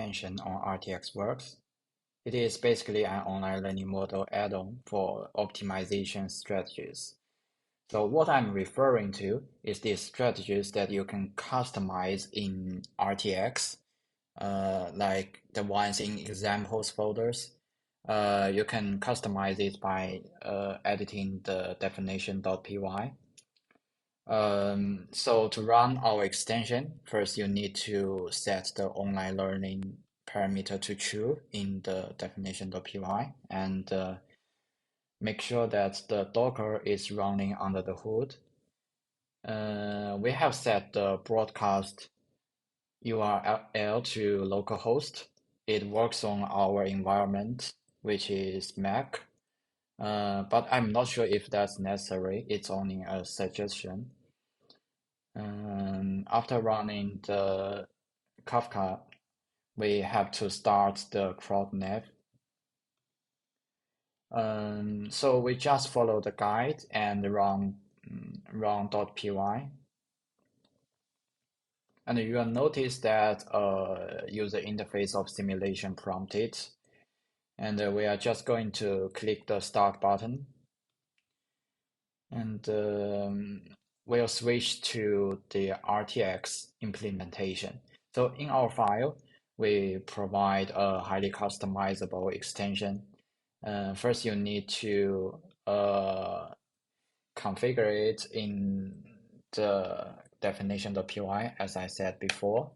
extension on RTX works. It is basically an online learning model add-on for optimization strategies. So what I'm referring to is these strategies that you can customize in RTX, like the ones in examples folders. You can customize it by editing the definition.py. So to run our extension, first you need to set the online learning parameter to true in the definition.py and make sure that the Docker is running under the hood. We have set the broadcast URL to localhost. It works on our environment, which is Mac, but I'm not sure if that's necessary. It's only a suggestion. After running the Kafka, we have to start the CrowdNav. So we just follow the guide and run.py. And you will notice that user interface of simulation prompted. And we are just going to click the start button. And we'll switch to the RTX implementation. So in our file, we provide a highly customizable extension. First, you need to configure it in the definition.py, as I said before.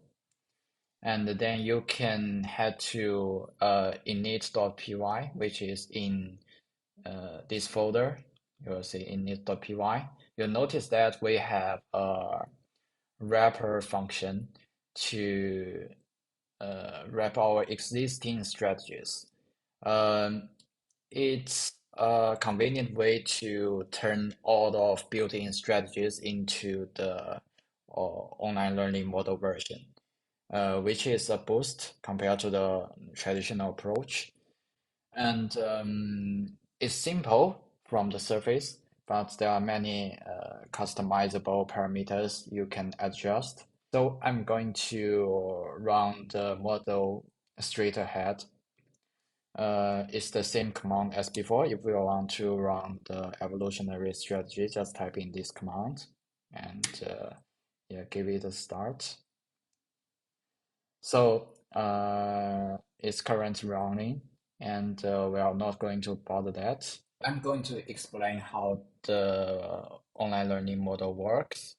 And then you can head to init.py, which is in this folder. You'll see init.py. You'll notice that we have a wrapper function to wrap our existing strategies. It's a convenient way to turn all of built-in strategies into the online learning model version, which is a boost compared to the traditional approach. And it's simple from the surface, but there are many customizable parameters you can adjust. So I'm going to run the model straight ahead. It's the same command as before. If we want to run the evolutionary strategy, just type in this command and yeah, give it a start. So it's currently running, and we are not going to bother that. I'm going to explain how the online learning model works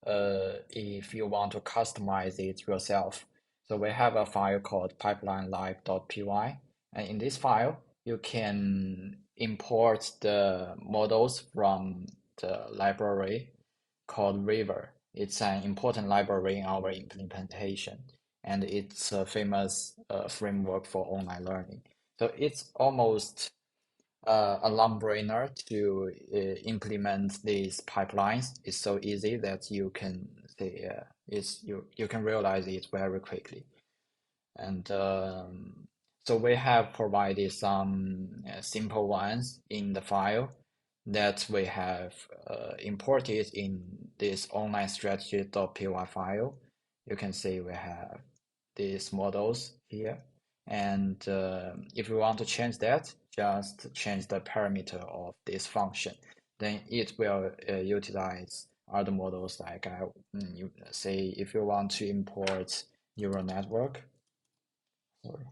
if you want to customize it yourself. So we have a file called pipeline_live.py, and in this file, you can import the models from the library called River. It's an important library in our implementation, and it's a famous framework for online learning. So it's almost a non-brainer to implement these pipelines. It's so easy that you can say you can realize it very quickly. And so we have provided some simple ones in the file that we have imported in this online strategy.py file. You can see we have these models here. And if you want to change that, just change the parameter of this function. Then it will utilize other models like you say if you want to import neural network. Sorry.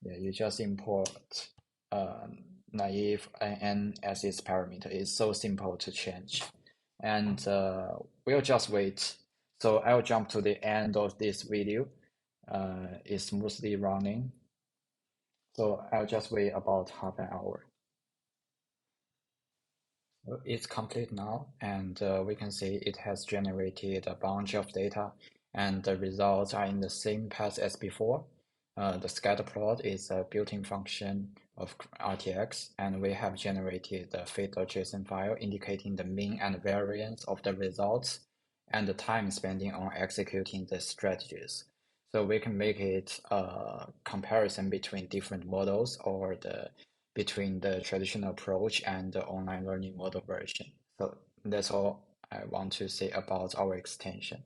Yeah, you just import naive and as its parameter. It's so simple to change. And we'll just wait. So I'll jump to the end of this video. It's smoothly running. So I'll just wait about half an hour. It's complete now, and we can see it has generated a bunch of data, and the results are in the same path as before. The scatter plot is a built-in function of RTX, and we have generated the fit.json file indicating the mean and variance of the results and the time spending on executing the strategies. So we can make it a comparison between different models or between the traditional approach and the online learning model version. So that's all I want to say about our extension.